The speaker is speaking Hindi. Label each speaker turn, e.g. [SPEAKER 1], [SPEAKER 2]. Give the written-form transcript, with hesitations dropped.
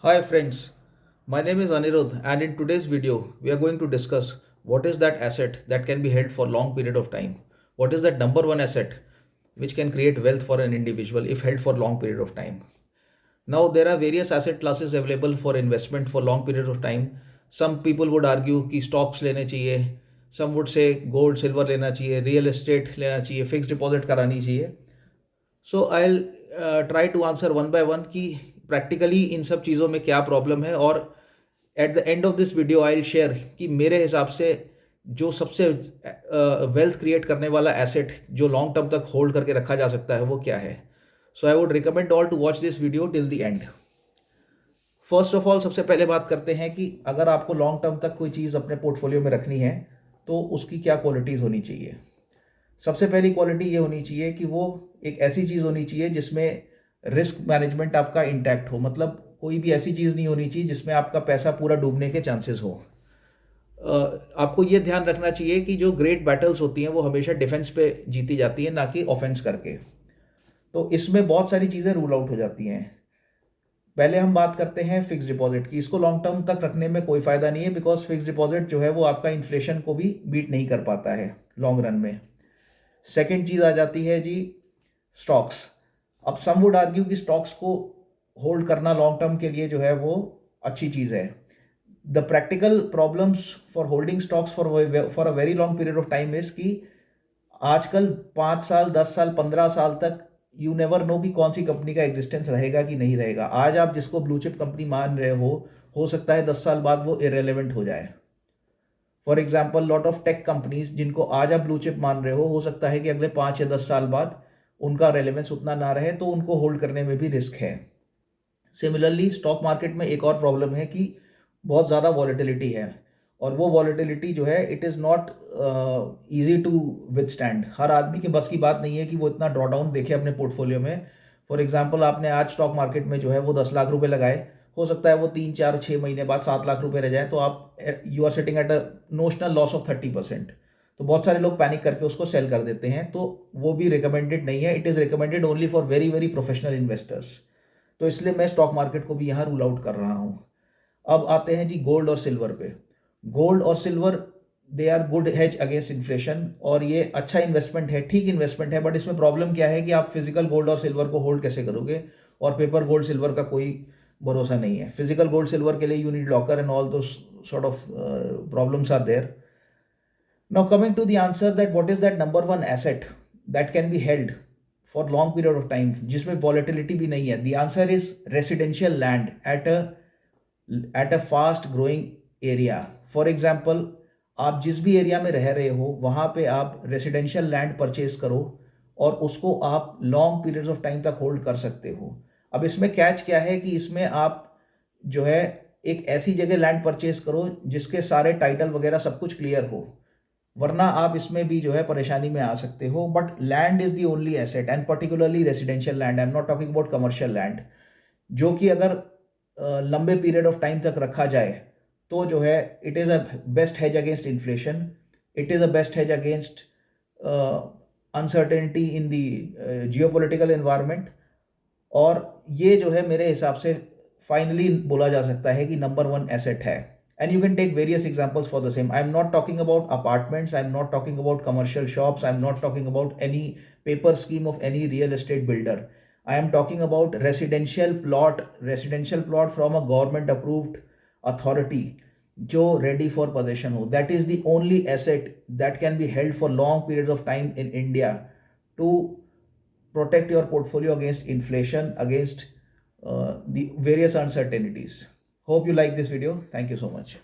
[SPEAKER 1] Hi friends, my name is Anirudh and in today's video we are going to discuss what is that asset that can be held for long period of time. What is that number one asset which can create wealth for an individual if held for long period of time. Now there are various asset classes available for investment for long period of time. Some people would argue कि stocks लेने चाहिए, some would say gold, silver लेना चाहिए, real estate लेना चाहिए, fixed deposit करानी चाहिए. So I try to answer one by one कि प्रैक्टिकली इन सब चीज़ों में क्या प्रॉब्लम है और at the end of this video I will share कि मेरे हिसाब से जो सबसे वेल्थ क्रिएट करने वाला एसेट जो लॉन्ग टर्म तक होल्ड करके रखा जा सकता है वो क्या है. So I would recommend all to watch this video till the end. First of all सबसे पहले बात करते हैं कि अगर आपको लॉन्ग टर्म तक कोई चीज़ अपने पोर्टफोलियो में रखनी है तो उसकी क्या क्वालिटीज़ होनी चाहिए. सबसे पहली क्वालिटी ये होनी चाहिए कि वो एक ऐसी चीज़ होनी चाहिए जिसमें रिस्क मैनेजमेंट आपका इंटैक्ट हो. मतलब कोई भी ऐसी चीज़ नहीं होनी चाहिए जिसमें आपका पैसा पूरा डूबने के चांसेस हो. आपको ये ध्यान रखना चाहिए कि जो ग्रेट बैटल्स होती हैं वो हमेशा डिफेंस पे जीती जाती हैं, ना कि ऑफेंस करके. तो इसमें बहुत सारी चीज़ें रूल आउट हो जाती हैं. पहले हम बात करते हैं फिक्स डिपॉजिट की. इसको लॉन्ग टर्म तक रखने में कोई फ़ायदा नहीं है बिकॉज फिक्स डिपॉजिट जो है वो आपका इन्फ्लेशन को भी बीट नहीं कर पाता है लॉन्ग रन में. सेकेंड चीज़ आ जाती है जी स्टॉक्स. अब सम वुड आर्ग्यू कि स्टॉक्स को होल्ड करना लॉन्ग टर्म के लिए जो है वो अच्छी चीज़ है. The practical problems for holding stocks for a very long period of time is कि आजकल 5 साल 10 साल 15 साल तक यू नेवर नो कि कौन सी कंपनी का एग्जिस्टेंस रहेगा कि नहीं रहेगा. आज आप जिसको ब्लू चिप कंपनी मान रहे हो सकता है 10 साल बाद वो इरेलीवेंट हो जाए. For example lot of tech companies जिनको आज आप ब्लू चिप मान रहे हो सकता है कि अगले 5 या 10 साल बाद उनका रेलेवेंस उतना ना रहे, तो उनको होल्ड करने में भी रिस्क है. सिमिलरली स्टॉक मार्केट में एक और प्रॉब्लम है कि बहुत ज़्यादा वॉलेटिलिटी है और वो वॉलेटिलिटी जो है it is not easy to withstand. हर आदमी के बस की बात नहीं है कि वो इतना ड्रॉ डाउन देखे अपने पोर्टफोलियो में. फॉर एग्जाम्पल आपने आज स्टॉक मार्केट में जो है वो 10 लाख रुपए लगाए, हो सकता है वो 3 4 6 महीने बाद 7 लाख रुपए रह जाए, तो आप you are sitting at a notional loss of 30%. तो बहुत सारे लोग पैनिक करके उसको सेल कर देते हैं, तो वो भी रिकमेंडेड नहीं है. It is recommended only for very very professional investors. तो इसलिए मैं स्टॉक मार्केट को भी यहाँ रूल आउट कर रहा हूँ. अब आते हैं जी गोल्ड और सिल्वर पे. गोल्ड और silver they are good hedge against inflation और ये अच्छा इन्वेस्टमेंट है, ठीक इन्वेस्टमेंट है. बट इसमें प्रॉब्लम क्या है कि आप फिजिकल गोल्ड और सिल्वर को होल्ड कैसे करोगे, और पेपर गोल्ड सिल्वर का कोई भरोसा नहीं है. फिजिकल गोल्ड सिल्वर के लिए you need locker and all those sort of problems are there. Now coming to the answer that what is that number one asset that can be held for long period of time जिसमें वॉलेटिलिटी भी नहीं है. The answer is residential land at a fast growing area. For example आप जिस भी एरिया में रह रहे हो वहाँ पे आप रेसिडेंशियल लैंड परचेज करो और उसको आप लॉन्ग पीरियड्स ऑफ टाइम तक होल्ड कर सकते हो. अब इसमें कैच क्या है कि इसमें आप जो है एक ऐसी जगह लैंड परचेज करो जिसके सारे टाइटल वगैरह सब कुछ क्लियर हो, वरना आप इसमें भी जो है परेशानी में आ सकते हो. But land is the only asset and particularly residential land, I am not talking about commercial land, जो कि अगर लंबे पीरियड ऑफ टाइम तक रखा जाए तो जो है it is a best hedge against inflation. It is a best hedge against uncertainty in the geopolitical environment. और ये जो है मेरे हिसाब से फाइनली बोला जा सकता है कि नंबर वन एसेट है. And you can take various examples for the same. I am not talking about apartments, I am not talking about commercial shops, I am not talking about any paper scheme of any real estate builder. I am talking about residential plot from a government approved authority जो ready for possession हो. That is the only asset that can be held for long periods of time in India to protect your portfolio against inflation, against the various uncertainties. Hope you like this video. Thank you so much.